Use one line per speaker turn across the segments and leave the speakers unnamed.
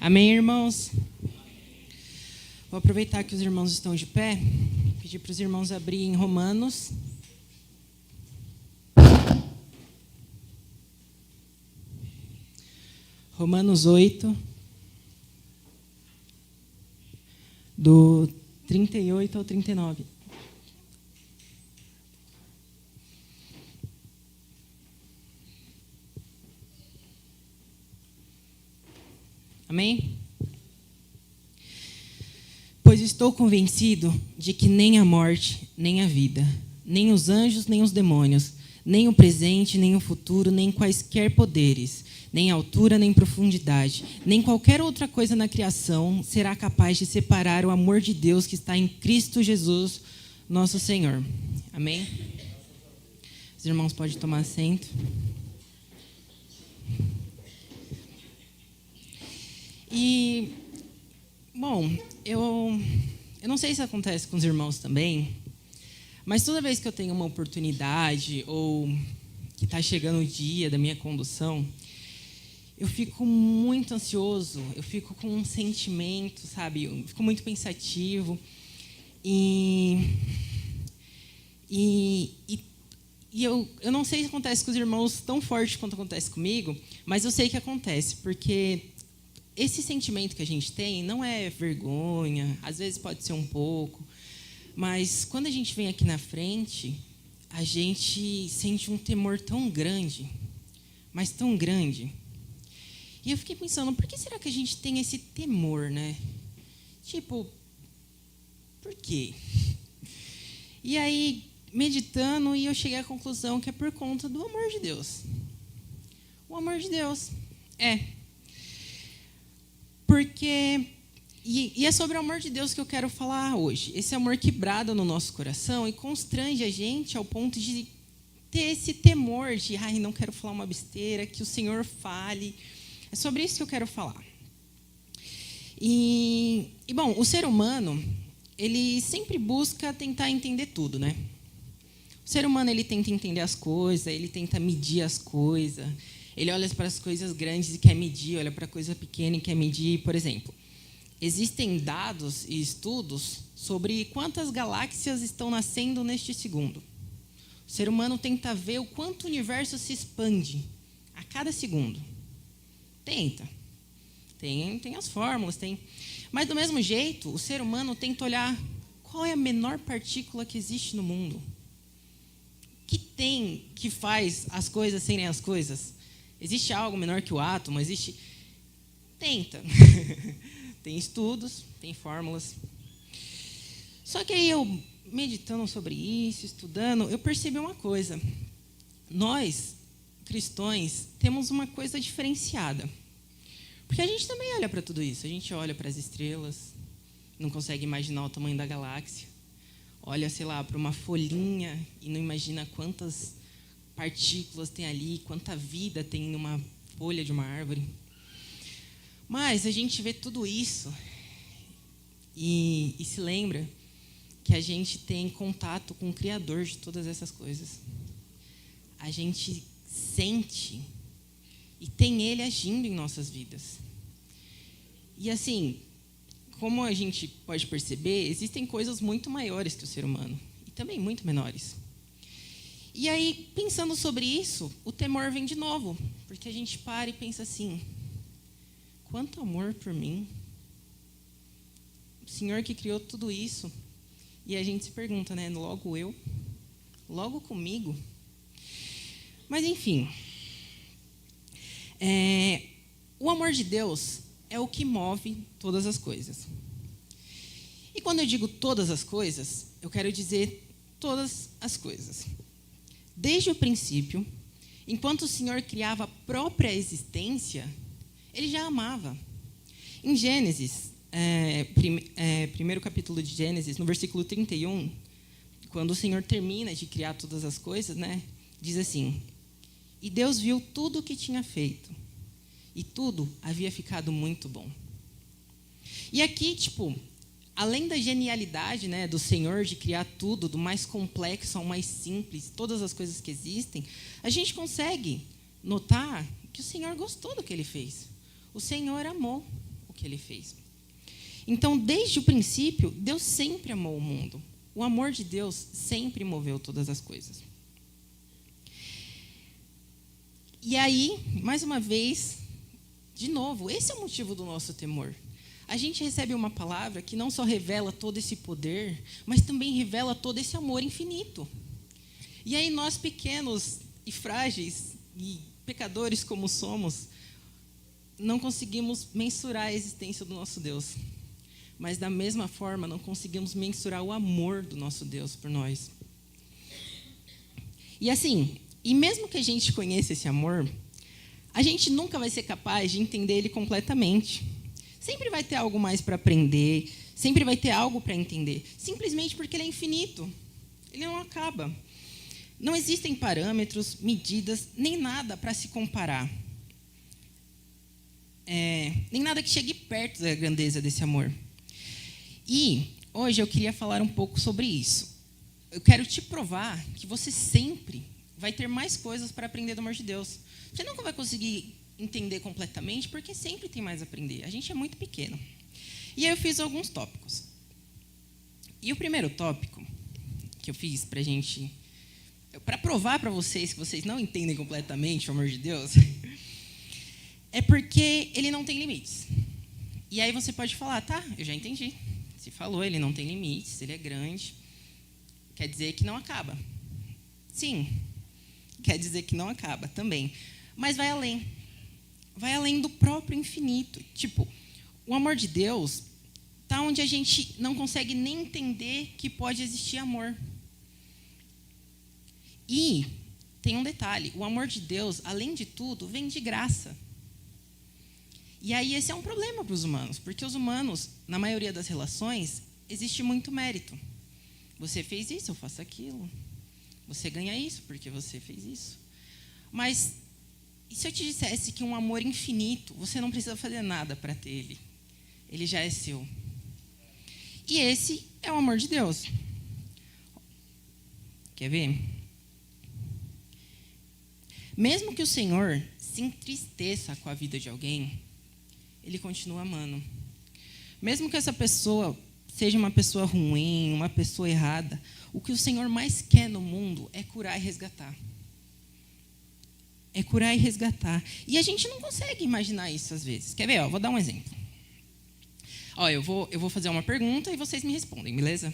Amém, irmãos? Vou aproveitar que os irmãos estão de pé, pedir para os irmãos abrirem Romanos. Romanos 8, do 38 ao 39. Amém? Pois estou convencido de que nem a morte, nem a vida, nem os anjos, nem os demônios, nem o presente, nem o futuro, nem quaisquer poderes, nem altura, nem profundidade, nem qualquer outra coisa na criação será capaz de separar o amor de Deus que está em Cristo Jesus, nosso Senhor. Amém? Os irmãos podem tomar assento. E, bom, eu não sei se acontece com os irmãos também, mas toda vez que eu tenho uma oportunidade ou que está chegando o dia da minha condução, eu fico muito ansioso, eu fico com um sentimento, sabe? Eu fico muito pensativo eu não sei se acontece com os irmãos tão forte quanto acontece comigo, mas eu sei que acontece, porque esse sentimento que a gente tem não é vergonha, às vezes pode ser um pouco, mas quando a gente vem aqui na frente, a gente sente um temor tão grande, mas tão grande. E eu fiquei pensando, por que será que a gente tem esse temor, né? Tipo, por quê? E aí, meditando, eu cheguei à conclusão que é por conta do amor de Deus. O amor de Deus. Porque, e é sobre o amor de Deus que eu quero falar hoje. Esse amor que brada no nosso coração e constrange a gente ao ponto de ter esse temor de, não quero falar uma besteira, que o Senhor fale. É sobre isso que eu quero falar. Bom, o ser humano, ele sempre busca tentar entender tudo, né? O ser humano, ele tenta entender as coisas, ele tenta medir as coisas. Ele olha para as coisas grandes e quer medir, olha para a coisa pequena e quer medir. Por exemplo, existem dados e estudos sobre quantas galáxias estão nascendo neste segundo. O ser humano tenta ver o quanto o universo se expande a cada segundo. Tenta. Tem as fórmulas, tem. Mas, do mesmo jeito, o ser humano tenta olhar qual é a menor partícula que existe no mundo. O que tem que faz as coisas serem as coisas? Existe algo menor que o átomo? Existe? Tenta. Tem estudos, tem fórmulas. Só que aí eu, meditando sobre isso, estudando, eu percebi uma coisa. Nós, cristãos, temos uma coisa diferenciada. Porque a gente também olha para tudo isso. A gente olha para as estrelas, não consegue imaginar o tamanho da galáxia. Olha, sei lá, para uma folhinha e não imagina quantas partículas tem ali, quanta vida tem numa folha de uma árvore. Mas a gente vê tudo isso e se lembra que a gente tem contato com o Criador de todas essas coisas. A gente sente e tem Ele agindo em nossas vidas. E assim, como a gente pode perceber, existem coisas muito maiores que o ser humano e também muito menores. E aí, pensando sobre isso, o temor vem de novo, porque a gente para e pensa assim, quanto amor por mim? O Senhor que criou tudo isso. E a gente se pergunta, né? Logo eu? Logo comigo? Mas, enfim. O amor de Deus é o que move todas as coisas. E quando eu digo todas as coisas, eu quero dizer todas as coisas. Desde o princípio, enquanto o Senhor criava a própria existência, Ele já amava. Em Gênesis, primeiro capítulo de Gênesis, no versículo 31, quando o Senhor termina de criar todas as coisas, né, diz assim, e Deus viu tudo o que tinha feito, e tudo havia ficado muito bom. E aqui, além da genialidade, né, do Senhor de criar tudo, do mais complexo ao mais simples, todas as coisas que existem, a gente consegue notar que o Senhor gostou do que Ele fez. O Senhor amou o que ele fez. Então, desde o princípio, Deus sempre amou o mundo. O amor de Deus sempre moveu todas as coisas. E aí, mais uma vez, de novo, esse é o motivo do nosso temor. A gente recebe uma palavra que não só revela todo esse poder, mas também revela todo esse amor infinito. E aí nós, pequenos e frágeis e pecadores como somos, não conseguimos mensurar a existência do nosso Deus. Mas, da mesma forma, não conseguimos mensurar o amor do nosso Deus por nós. E assim, e mesmo que a gente conheça esse amor, a gente nunca vai ser capaz de entender ele completamente. Sempre vai ter algo mais para aprender, sempre vai ter algo para entender, simplesmente porque ele é infinito. Ele não acaba. Não existem parâmetros, medidas, nem nada para se comparar. Nem nada que chegue perto da grandeza desse amor. E hoje eu queria falar um pouco sobre isso. Eu quero te provar que você sempre vai ter mais coisas para aprender do amor de Deus. Você nunca vai conseguir entender completamente, porque sempre tem mais a aprender. A gente é muito pequeno. E aí eu fiz alguns tópicos. E o primeiro tópico que eu fiz para provar para vocês que vocês não entendem completamente o amor de Deus, é porque ele não tem limites. E aí você pode falar, tá, eu já entendi. Você falou, ele não tem limites, ele é grande. Quer dizer que não acaba. Sim, quer dizer que não acaba também. Mas vai além. Vai além do próprio infinito. Tipo, o amor de Deus está onde a gente não consegue nem entender que pode existir amor. E tem um detalhe, o amor de Deus, além de tudo, vem de graça. E aí esse é um problema para os humanos, porque os humanos, na maioria das relações, existe muito mérito. Você fez isso, eu faço aquilo. Você ganha isso porque você fez isso. Mas e se eu te dissesse que um amor infinito, você não precisa fazer nada para ter ele? Ele já é seu. E esse é o amor de Deus. Quer ver? Mesmo que o Senhor se entristeça com a vida de alguém, ele continua amando. Mesmo que essa pessoa seja uma pessoa ruim, uma pessoa errada, o que o Senhor mais quer no mundo é curar e resgatar. É curar e resgatar. E a gente não consegue imaginar isso às vezes. Quer ver? Vou dar um exemplo. Eu vou fazer uma pergunta e vocês me respondem, beleza?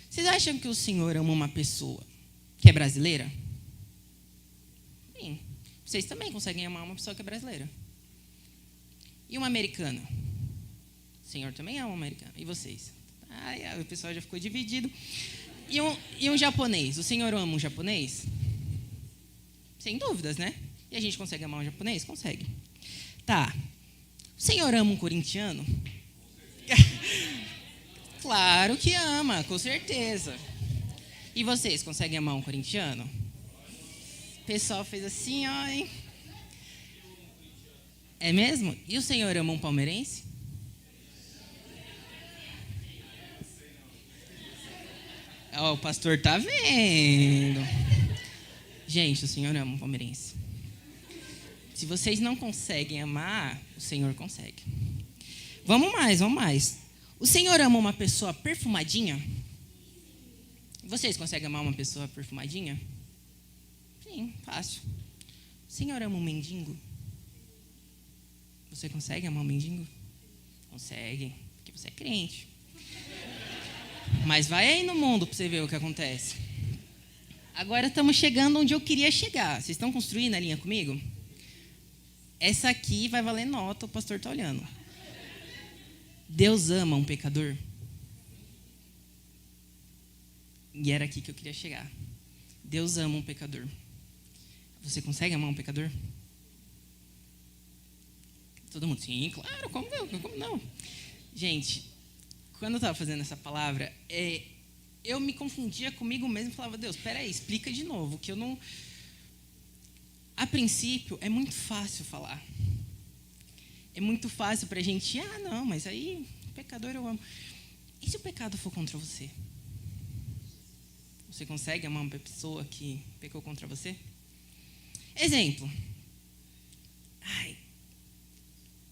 Vocês acham que o Senhor ama uma pessoa que é brasileira? Sim. Vocês também conseguem amar uma pessoa que é brasileira. E uma americana? O Senhor também ama uma americana. E vocês? O pessoal já ficou dividido. E um japonês? O Senhor ama um japonês? Sem dúvidas, né? E a gente consegue amar um japonês? Consegue. Tá. O Senhor ama um corintiano? Claro que ama, com certeza. E vocês conseguem amar um corintiano? O pessoal fez assim, ó, hein? É mesmo? E o Senhor ama um palmeirense? O pastor tá vendo. Gente, o Senhor ama um palmeirense. Se vocês não conseguem amar, o Senhor consegue. Vamos mais. O Senhor ama uma pessoa perfumadinha? Vocês conseguem amar uma pessoa perfumadinha? Sim, fácil. O Senhor ama um mendigo? Você consegue amar um mendigo? Consegue, porque você é crente. Mas vai aí no mundo para você ver o que acontece. Agora estamos chegando onde eu queria chegar. Vocês estão construindo a linha comigo? Essa aqui vai valer nota, o pastor está olhando. Deus ama um pecador? E era aqui que eu queria chegar. Deus ama um pecador. Você consegue amar um pecador? Todo mundo, sim, claro, como não? Gente, quando eu estava fazendo essa palavra, eu me confundia comigo mesmo e falava, Deus, espera aí, explica de novo, que eu não... A princípio, é muito fácil falar. É muito fácil para a gente, não, mas aí, pecador eu amo. E se o pecado for contra você? Você consegue amar uma pessoa que pecou contra você? Exemplo.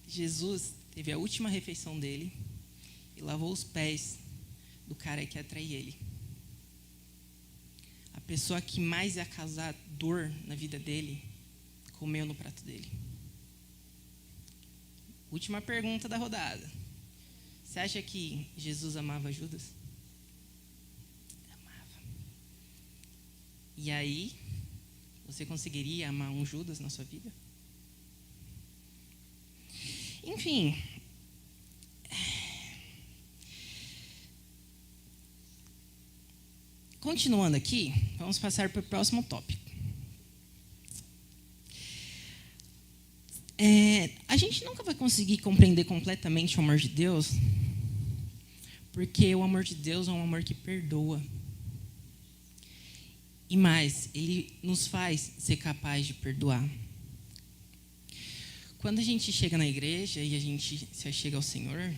Jesus teve a última refeição dele e lavou os pés do cara que ia trair ele. A pessoa que mais ia causar dor na vida dele comeu no prato dele. Última pergunta da rodada. Você acha que Jesus amava Judas? Amava. E aí, você conseguiria amar um Judas na sua vida? Enfim. Continuando aqui, vamos passar para o próximo tópico. A gente nunca vai conseguir compreender completamente o amor de Deus, porque o amor de Deus é um amor que perdoa. E mais, ele nos faz ser capaz de perdoar. Quando a gente chega na igreja e a gente se chega ao Senhor,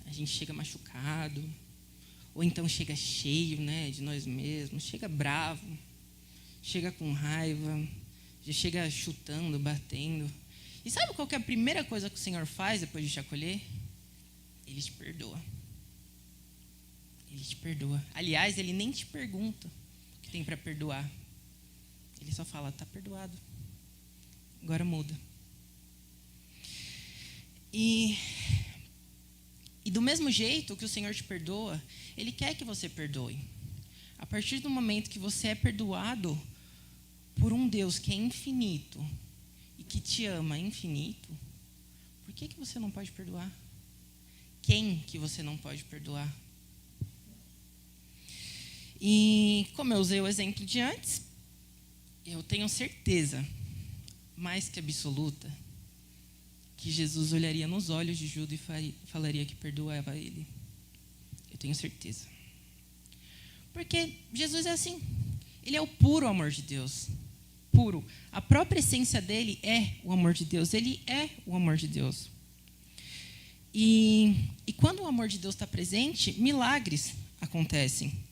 a gente chega machucado, ou então chega cheio, né, de nós mesmos, chega bravo, chega com raiva, já chega chutando, batendo. E sabe qual que é a primeira coisa que o Senhor faz depois de te acolher? Ele te perdoa. Ele te perdoa. Aliás, ele nem te pergunta o que tem para perdoar. Ele só fala, está perdoado. Agora muda. E do mesmo jeito que o Senhor te perdoa, Ele quer que você perdoe. A partir do momento que você é perdoado por um Deus que é infinito e que te ama infinito, por que você não pode perdoar? Quem que você não pode perdoar? E como eu usei o exemplo de antes, eu tenho certeza, mais que absoluta, que Jesus olharia nos olhos de Judas e falaria que perdoava ele. Eu tenho certeza. Porque Jesus é assim. Ele é o puro amor de Deus. Puro. A própria essência dele é o amor de Deus. Ele é o amor de Deus. E quando o amor de Deus está presente, milagres acontecem.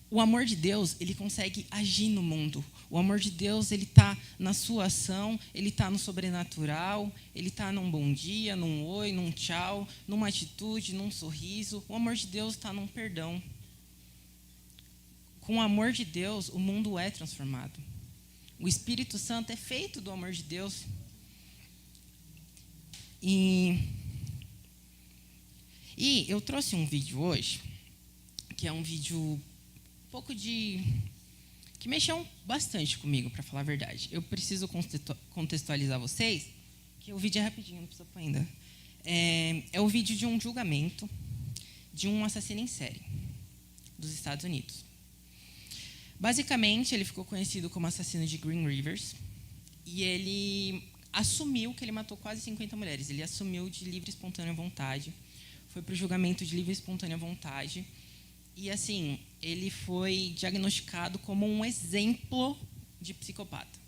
O amor de Deus, ele consegue agir no mundo. O amor de Deus, ele está na sua ação, ele está no sobrenatural, ele está num bom dia, num oi, num tchau, numa atitude, num sorriso. O amor de Deus está num perdão. Com o amor de Deus, o mundo é transformado. O Espírito Santo é feito do amor de Deus. E eu trouxe um vídeo hoje, que é um vídeo pouco que mexeu bastante comigo, para falar a verdade. Eu preciso contextualizar vocês, que o vídeo é rapidinho, não precisa pôr ainda. É o vídeo de um julgamento de um assassino em série dos Estados Unidos. Basicamente, ele ficou conhecido como assassino de Green Rivers e ele assumiu que ele matou quase 50 mulheres. Ele assumiu de livre e espontânea vontade, foi para o julgamento de livre e espontânea vontade. E, assim, ele foi diagnosticado como um exemplo de psicopata.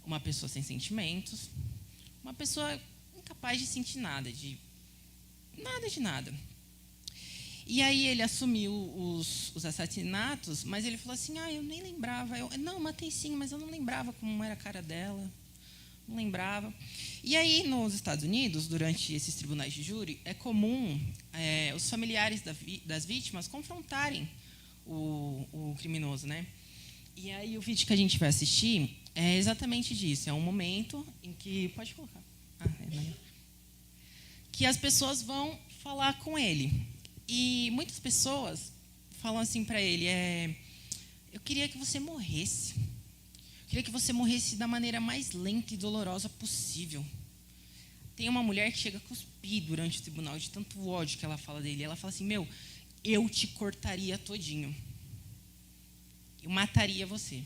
Uma pessoa sem sentimentos, uma pessoa incapaz de sentir nada, de nada. E aí ele assumiu os assassinatos, mas ele falou assim, eu nem lembrava. Não, matei sim, mas eu não lembrava como era a cara dela. Não lembrava. E aí, nos Estados Unidos, durante esses tribunais de júri, é comum os familiares das vítimas confrontarem o criminoso, né? E aí, o vídeo que a gente vai assistir é exatamente disso. É um momento em que... Pode colocar. Que as pessoas vão falar com ele. E muitas pessoas falam assim para ele, eu queria que você morresse. Eu queria que você morresse da maneira mais lenta e dolorosa possível. Tem uma mulher que chega a cuspir durante o tribunal, de tanto ódio que ela fala dele. Ela fala assim, eu te cortaria todinho. Eu mataria você.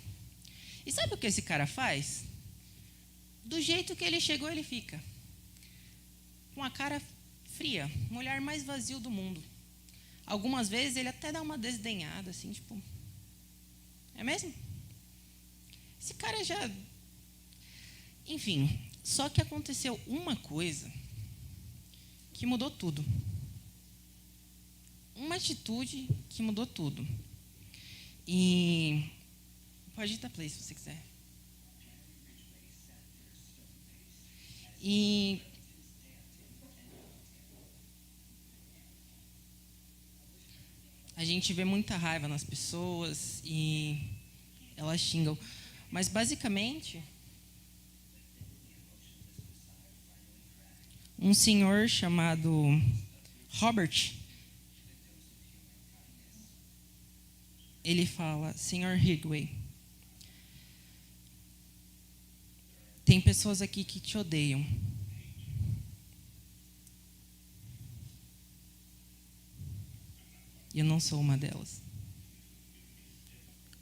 E sabe o que esse cara faz? Do jeito que ele chegou, ele fica. Com a cara fria, o olhar mais vazio do mundo. Algumas vezes ele até dá uma desdenhada, assim, tipo... É mesmo? Esse cara já... Enfim, só que aconteceu uma coisa que mudou tudo. Uma atitude que mudou tudo. E... Pode dar play se você quiser. E a gente vê muita raiva nas pessoas e elas xingam. Mas, basicamente, um senhor chamado Robert, ele fala: Senhor Higway, tem pessoas aqui que te odeiam. E eu não sou uma delas.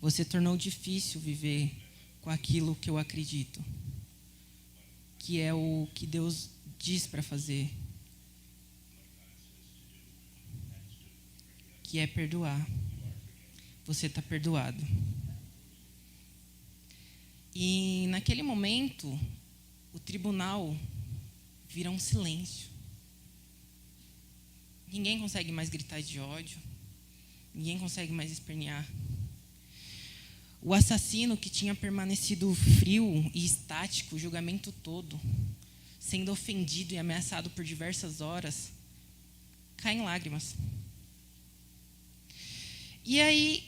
Você tornou difícil viver com aquilo que eu acredito, que é o que Deus diz para fazer, que é perdoar. Você está perdoado. E naquele momento, o tribunal vira um silêncio. Ninguém consegue mais gritar de ódio. Ninguém consegue mais espernear. O assassino, que tinha permanecido frio e estático o julgamento todo, sendo ofendido e ameaçado por diversas horas, cai em lágrimas. E aí,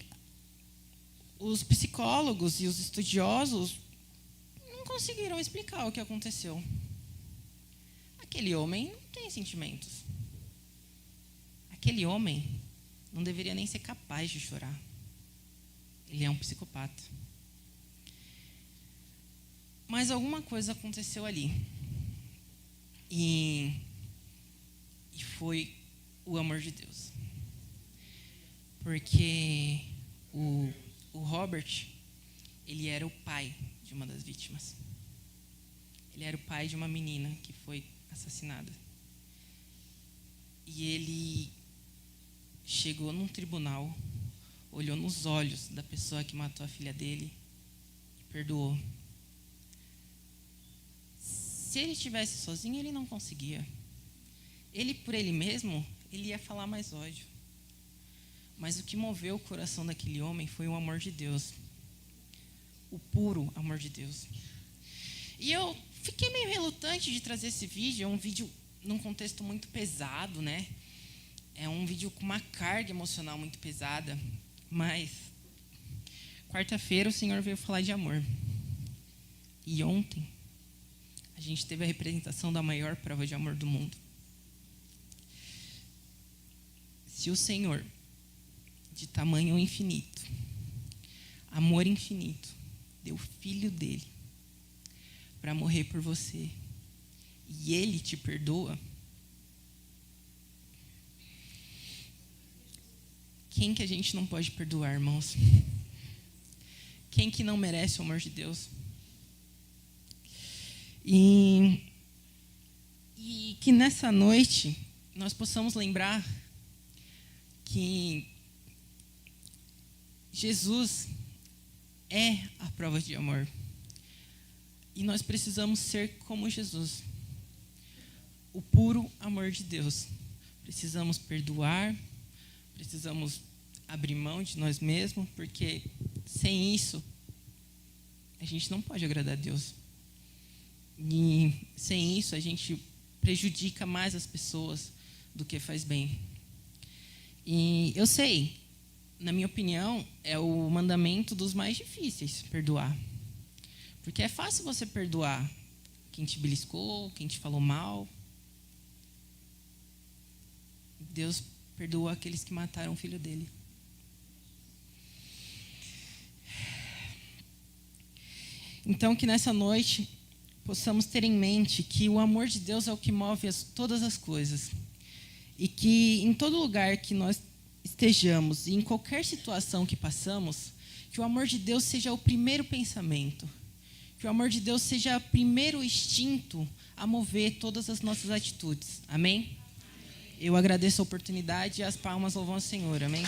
os psicólogos e os estudiosos não conseguiram explicar o que aconteceu. Aquele homem não tem sentimentos. Aquele homem não deveria nem ser capaz de chorar. Ele é um psicopata. Mas alguma coisa aconteceu ali. E foi o amor de Deus. Porque o Robert, ele era o pai de uma das vítimas. Ele era o pai de uma menina que foi assassinada. E ele chegou num tribunal, olhou nos olhos da pessoa que matou a filha dele e perdoou. Se ele estivesse sozinho, ele não conseguia. Ele, por ele mesmo, ele ia falar mais ódio. Mas o que moveu o coração daquele homem foi o amor de Deus. O puro amor de Deus. E eu fiquei meio relutante de trazer esse vídeo. É um vídeo num contexto muito pesado, né? É um vídeo com uma carga emocional muito pesada. Mas, quarta-feira, o Senhor veio falar de amor. E ontem, a gente teve a representação da maior prova de amor do mundo. Se o Senhor, de tamanho infinito, amor infinito, deu o filho dele para morrer por você, e ele te perdoa, quem que a gente não pode perdoar, irmãos? Quem que não merece o amor de Deus? E que nessa noite nós possamos lembrar que Jesus é a prova de amor. E nós precisamos ser como Jesus. O puro amor de Deus. Precisamos perdoar, precisamos abrir mão de nós mesmos, porque sem isso, a gente não pode agradar a Deus. E sem isso, a gente prejudica mais as pessoas do que faz bem. E eu sei, na minha opinião, é o mandamento dos mais difíceis, perdoar. Porque é fácil você perdoar quem te beliscou, quem te falou mal. Deus perdoa aqueles que mataram o filho dele. Então, que nessa noite possamos ter em mente que o amor de Deus é o que move todas as coisas. E que em todo lugar que nós estejamos, e em qualquer situação que passamos, que o amor de Deus seja o primeiro pensamento. Que o amor de Deus seja o primeiro instinto a mover todas as nossas atitudes. Amém? Eu agradeço a oportunidade e as palmas louvam ao Senhor. Amém?